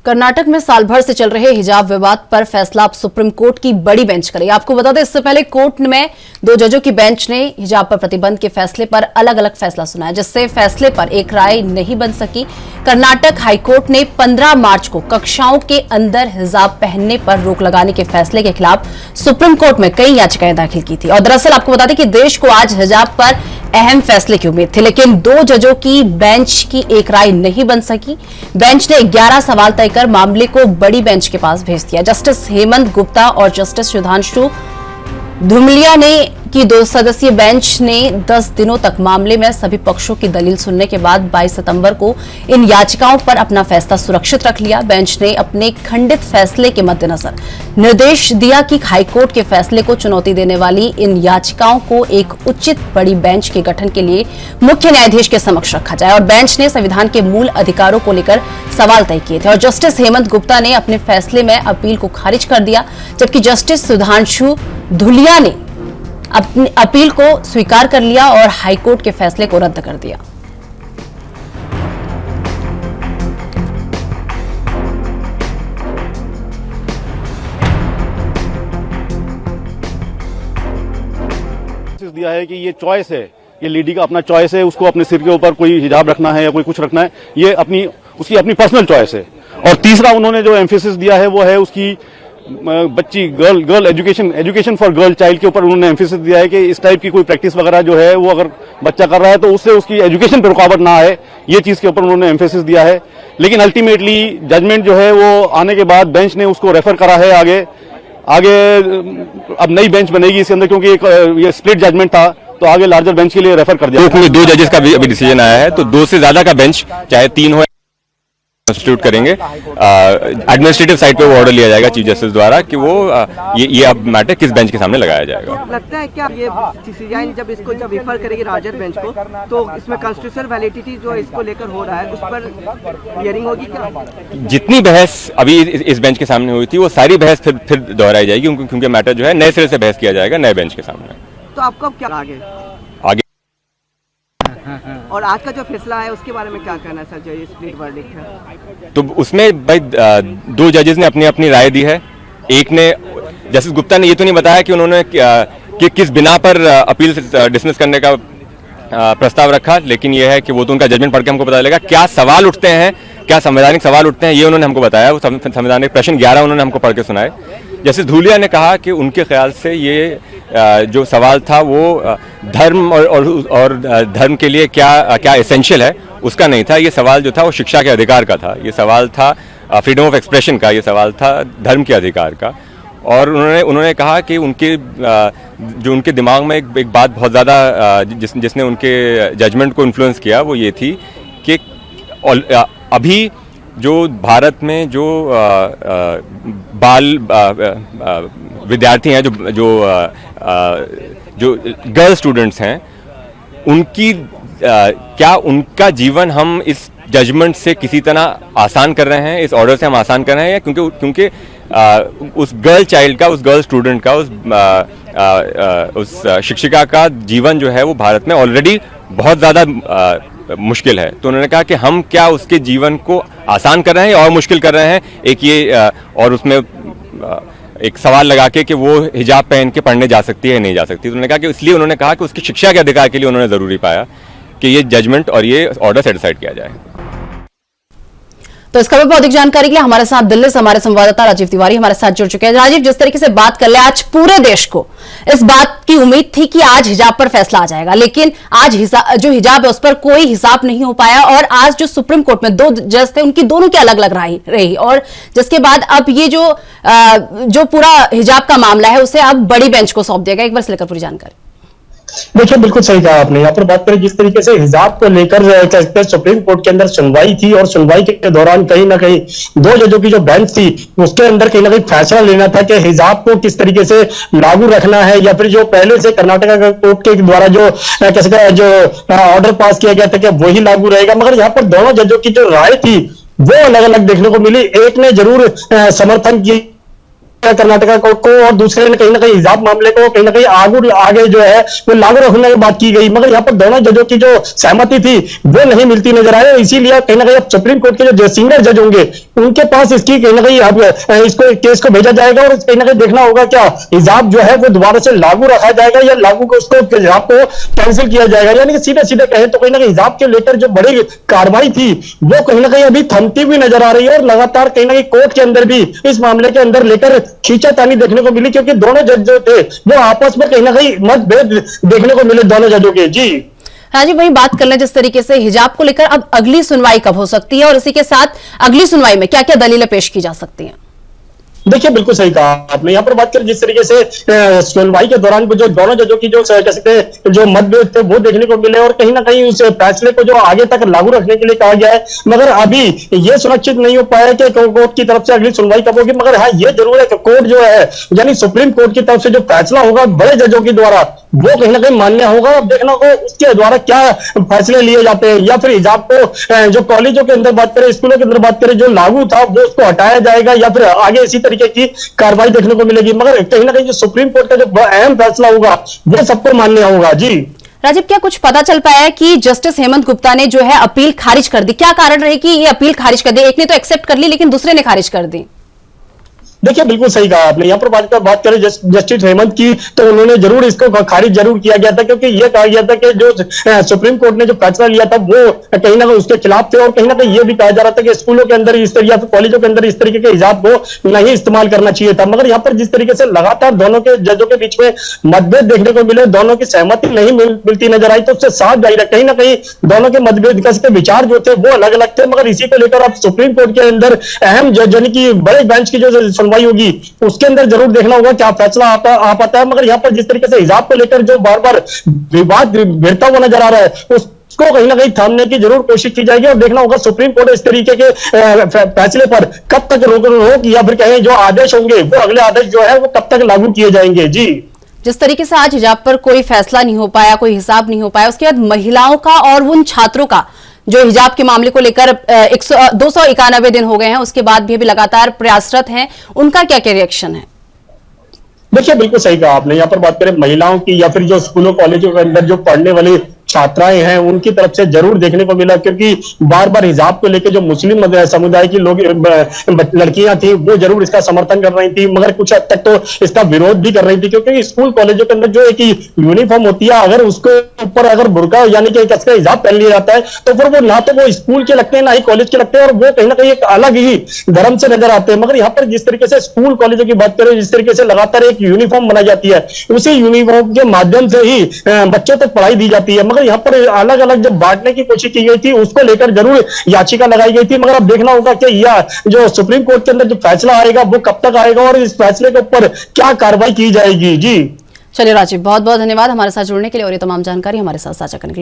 कर्नाटक में साल भर से चल रहे हिजाब विवाद पर फैसला अब सुप्रीम कोर्ट की बड़ी बेंच करेगी। आपको बता दें, इससे पहले कोर्ट में 2 जजों की बेंच ने हिजाब पर प्रतिबंध के फैसले पर अलग अलग फैसला सुनाया, जिससे फैसले पर एक राय नहीं बन सकी। कर्नाटक हाईकोर्ट ने 15 मार्च को कक्षाओं के अंदर हिजाब पहनने पर रोक लगाने के फैसले के खिलाफ सुप्रीम कोर्ट में कई याचिकाएं दाखिल की थी। और दरअसल आपको बता दें कि देश को आज हिजाब पर अहम फैसले की उम्मीद थी, लेकिन 2 जजों की बेंच की एक राय नहीं बन सकी। बेंच ने 11 सवाल तय कर मामले को बड़ी बेंच के पास भेज दिया। जस्टिस हेमंत गुप्ता और जस्टिस सुधांशु धुमलिया की 2 सदस्यीय बेंच ने 10 दिनों तक मामले में सभी पक्षों की दलील सुनने के बाद 22 सितंबर को इन याचिकाओं पर अपना फैसला सुरक्षित रख लिया। बेंच ने अपने खंडित फैसले के मद्देनजर निर्देश दिया कि हाईकोर्ट के फैसले को चुनौती देने वाली इन याचिकाओं को एक उचित बड़ी बेंच के गठन के लिए मुख्य न्यायाधीश के समक्ष रखा जाए। और बेंच ने संविधान के मूल अधिकारों को लेकर सवाल तय किए थे। और जस्टिस हेमंत गुप्ता ने अपने फैसले में अपील को खारिज कर दिया, जबकि जस्टिस सुधांशु धुलिया ने अपनी अपील को स्वीकार कर लिया और हाईकोर्ट के फैसले को रद्द कर दिया। दिया है कि ये चॉइस है, ये लेडी का अपना चॉइस है, उसको अपने सिर के ऊपर कोई हिजाब रखना है या कोई कुछ रखना है, ये उसकी अपनी पर्सनल चॉइस है। और तीसरा उन्होंने जो एम्फेसिस दिया है वो है उसकी बच्ची girl education for girl child के ऊपर उन्होंने एम्फेसिस दिया है कि इस टाइप की कोई प्रैक्टिस वगैरह जो है वो अगर बच्चा कर रहा है तो उससे उसकी एजुकेशन पर रुकावट ना आए, ये चीज के ऊपर उन्होंने एम्फेसिस दिया है। लेकिन अल्टीमेटली जजमेंट जो है वो आने के बाद बेंच ने उसको रेफर करा है आगे अब नई बेंच बनेगी इसके अंदर, क्योंकि ये स्प्लिट जजमेंट था तो आगे लार्जर बेंच के लिए रेफर कर दिया। कोर्ट में 2 जजेस का भी अभी डिसीजन आया है, तो 2 से ज्यादा का बेंच चाहे 3 हो कॉन्स्टिट्यूट करेंगे। एडमिनिस्ट्रेटिव साइड पे वो ऑर्डर लिया जाएगा चीफ जस्टिस द्वारा कि वो ये अब मैटर किस बेंच के सामने लगाया जाएगा। लगता है क्या ये सीसीआई जब रेफर करेगी लार्जर बेंच को, तो इसमें कॉन्स्टिट्यूशनल वैलिडिटी जो इसको लेकर हो रहा है उस पर हियरिंग होगी क्या? जितनी बहस अभी इस बेंच के सामने हुई थी वो सारी बहस फिर दोहराई जाएगी, क्योंकि मैटर जो है नए सिरे से बहस किया जाएगा नए बेंच के सामने। तो आपको क्या आगे और आज का जो फैसला है उसके बारे में क्या कहना है सर, जो ये स्प्लिट वर्डिक्ट है? तो उसमें भाई 2 जजेस ने अपनी अपनी राय दी है। एक ने, जस्टिस गुप्ता ने ये तो नहीं बताया कि उन्होंने कि किस बिना पर अपील से डिसमिस करने का प्रस्ताव रखा, लेकिन यह है कि वो तो उनका जजमेंट पढ़ के हमको पता चलेगा। क्या सवाल उठते हैं, क्या संवैधानिक सवाल उठते हैं, ये उन्होंने हमको बताया। वो संवैधानिक प्रश्न 11 उन्होंने हमको पढ़ के सुनाए। जस्टिस धूलिया ने कहा कि उनके ख्याल से ये जो सवाल था वो धर्म और धर्म के लिए क्या एसेंशियल है उसका नहीं था। ये सवाल जो था वो शिक्षा के अधिकार का था, ये सवाल था फ्रीडम ऑफ एक्सप्रेशन का, ये सवाल था धर्म के अधिकार का। और उन्होंने कहा कि जो उनके दिमाग में एक बात बहुत ज़्यादा जिसने उनके जजमेंट को इन्फ्लुएंस किया वो ये थी कि अभी जो भारत में जो बाल विद्यार्थी हैं, जो गर्ल स्टूडेंट्स हैं, क्या उनका जीवन हम इस जजमेंट से किसी तरह आसान कर रहे हैं, इस ऑर्डर से हम आसान कर रहे हैं, या क्योंकि उस गर्ल चाइल्ड का, उस गर्ल स्टूडेंट का, उस शिक्षिका का जीवन जो है वो भारत में ऑलरेडी बहुत ज़्यादा मुश्किल है। तो उन्होंने कहा कि हम क्या उसके जीवन को आसान कर रहे हैं और मुश्किल कर रहे हैं, एक ये और उसमें एक सवाल लगा के कि वो हिजाब पहन के पढ़ने जा सकती है नहीं जा सकती। तो उन्होंने कहा कि इसलिए उन्होंने कहा कि उसकी शिक्षा के अधिकार के लिए उन्होंने ज़रूरी पाया कि ये जजमेंट और ये ऑर्डर सेटिस्फाइड किया जाए। तो इस खबर पर अधिक जानकारी के लिए हमारे साथ दिल्ली से हमारे संवाददाता राजीव तिवारी हमारे साथ जुड़ चुके हैं। राजीव, जिस तरीके से बात कर ले, आज पूरे देश को इस बात की उम्मीद थी कि आज हिजाब पर फैसला आ जाएगा, लेकिन आज जो हिजाब है उस पर कोई हिसाब नहीं हो पाया। और आज जो सुप्रीम कोर्ट में 2 जज थे उनकी दोनों की अलग अलग राय रही, और जिसके बाद अब ये जो पूरा हिजाब का मामला है उसे अब बड़ी बेंच को सौंप दिया गया। एक बार से लेकर पूरी जानकारी। देखिए, बिल्कुल सही कहा आपने। यहाँ पर बात करें जिस तरीके से हिजाब को लेकर सुप्रीम कोर्ट के अंदर सुनवाई थी, और सुनवाई के दौरान कहीं ना कहीं 2 जजों की जो बेंच थी उसके अंदर कहीं ना कहीं फैसला लेना था कि हिजाब को किस तरीके से लागू रखना है, या फिर जो पहले से कर्नाटक कोर्ट के द्वारा जो ऑर्डर पास किया गया था कि वही लागू रहेगा। मगर यहाँ पर दोनों जजों की जो राय थी वो अलग अलग देखने को मिली। एक ने जरूर समर्थन किया कर्नाटका कोर्ट को, और दूसरे ने कहीं ना कहीं हिजाब मामले को कहीं ना कहीं आगे जो है वो लागू रखने की बात की गई, मगर यहाँ पर दोनों जजों की जो सहमति थी वो नहीं मिलती नजर आई। इसीलिए कहीं ना कहीं अब सुप्रीम कोर्ट के जो सीनियर जज होंगे उनके पास इसकी कहीं ना कहीं अब इसको केस को भेजा जाएगा, और कहीं ना कहीं देखना होगा क्या हिजाब जो है वो दोबारा से लागू रखा जाएगा या लागू को उसको हिजाब को कैंसिल किया जाएगा। यानी कि सीधे सीधे कहें तो कहीं ना कहीं हिजाब के लेकर जो बड़ी कार्रवाई थी वो कहीं ना कहीं अभी थमती हुई नजर आ रही है, और लगातार कहीं ना कहीं कोर्ट के अंदर भी इस मामले के अंदर लेकर खींचातानी देखने को मिली, क्योंकि दोनों जज जो थे वो आपस में कहीं ना कहीं मतभेद देखने को मिले दोनों जजों के। जी हाँ जी, वही बात कर लें जिस तरीके से हिजाब को लेकर अब अगली सुनवाई कब हो सकती है और इसी के साथ अगली सुनवाई में क्या क्या दलीलें पेश की जा सकती हैं? देखिए बिल्कुल सही कहा आपने। यहाँ पर बात करें जिस तरीके से सुनवाई के दौरान जो दोनों जजों की जो कह सकते हैं जो मतभेद थे वो देखने को मिले, और कहीं ना कहीं उस फैसले को जो आगे तक लागू रखने के लिए कहा गया है, मगर अभी ये सुनिश्चित नहीं हो पाया कि कोर्ट की तरफ से अगली सुनवाई कब होगी। मगर हाँ ये जरूर है कि कोर्ट जो है यानी सुप्रीम कोर्ट की तरफ से जो फैसला होगा बड़े जजों के द्वारा वो कहीं ना कहीं मान्य होगा। अब देखना होगा उसके द्वारा क्या फैसले लिए जाते हैं, या फिर हिजाब को जो कॉलेजों के अंदर बात करें, स्कूलों के अंदर बात करें, जो लागू था वो उसको हटाया जाएगा, या फिर आगे इसी तरीके की कार्रवाई देखने को मिलेगी। मगर कहीं ना कहीं जो सुप्रीम कोर्ट का जो अहम फैसला होगा वो सबको मान्य होगा। जी राजीव, क्या कुछ पता चल पाया है कि जस्टिस हेमंत गुप्ता ने जो है अपील खारिज कर दी? क्या कारण रहे कि ये अपील खारिज कर दी? एक ने तो एक्सेप्ट कर ली लेकिन दूसरे ने खारिज कर दी। देखिए बिल्कुल सही कहा आपने। यहाँ पर बात करें जस्टिस हेमंत की, तो उन्होंने जरूर इसको खारिज जरूर किया गया था, क्योंकि यह कहा गया था कि जो सुप्रीम कोर्ट ने जो फैसला लिया था वो कहीं ना कहीं उसके खिलाफ थे, और कहीं ना कहीं यह भी कहा जा रहा था कि स्कूलों के अंदर इस तरीके या फिर कॉलेजों के अंदर इस तरीके के हिजाब को नहीं इस्तेमाल करना चाहिए था। मगर यहाँ पर जिस तरीके से लगातार दोनों के जजों के बीच में मतभेद देखने को मिले, दोनों की सहमति नहीं मिलती नजर आई, तो उससे साफ जाहिर है कहीं ना कहीं दोनों के मतभेद के विचार जो थे वो अलग अलग थे। मगर इसी को लेकर अब सुप्रीम कोर्ट के अंदर अहम यानी कि बड़े बेंच की जो सुनवाई होगी उसके अंदर जरूर देखना होगा क्या फैसला आ पाता है। मगर यहाँ पर जिस तरीके से हिजाब को लेकर जो बार बार विवाद भिड़ता हुआ नजर आ रहा है उसको कहीं ना कहीं थामने की जरूर कोशिश की जाएगी, और देखना होगा सुप्रीम कोर्ट इस तरीके के फैसले पर कब तक रोक या फिर कहें जो आदेश होंगे वो अगले आदेश जो है वो कब तक लागू किए जाएंगे। जी जिस तरीके से आज हिजाब पर कोई फैसला नहीं हो पाया, कोई हिसाब नहीं हो पाया, उसके बाद महिलाओं का और उन छात्रों का जो हिजाब के मामले को लेकर 291 दिन हो गए हैं उसके बाद भी अभी लगातार प्रयासरत हैं, उनका क्या क्या रिएक्शन है? देखिए बिल्कुल सही कहा आपने। यहाँ पर बात करें महिलाओं की या फिर जो स्कूलों कॉलेजों के अंदर जो पढ़ने वाली छात्राएं हैं उनकी तरफ से जरूर देखने को मिला, क्योंकि बार बार हिजाब को लेकर जो मुस्लिम समुदाय की लोग लड़कियां थी वो जरूर इसका समर्थन कर रही थी, मगर कुछ हद तक तो इसका विरोध भी कर रही थी, क्योंकि स्कूल कॉलेजों के अंदर जो एक यूनिफॉर्म होती है अगर उसके ऊपर अगर बुर्का यानी कि इसका हिजाब पहन लिया जाता है तो फिर वो ना तो वो स्कूल के लगते हैं ना ही कॉलेज के लगते हैं, और वो कहीं ना कहीं एक अलग ही धर्म से नजर आते हैं। मगर यहाँ पर जिस तरीके से स्कूल कॉलेजों की बात करें, जिस तरीके से लगातार एक यूनिफॉर्म बनाई जाती है उसी यूनिफॉर्म के माध्यम से ही बच्चों तक पढ़ाई दी जाती है, मगर यहाँ पर अलग अलग जब बांटने की कोशिश की गई थी उसको लेकर जरूर याचिका लगाई गई थी। मगर अब देखना होगा कि यह जो सुप्रीम कोर्ट के अंदर जो फैसला आएगा वो कब तक आएगा और इस फैसले के ऊपर क्या कार्रवाई की जाएगी। जी चलिए राजीव, बहुत बहुत धन्यवाद हमारे साथ जुड़ने के लिए और ये तमाम जानकारी हमारे साथ साझा करने के लिए।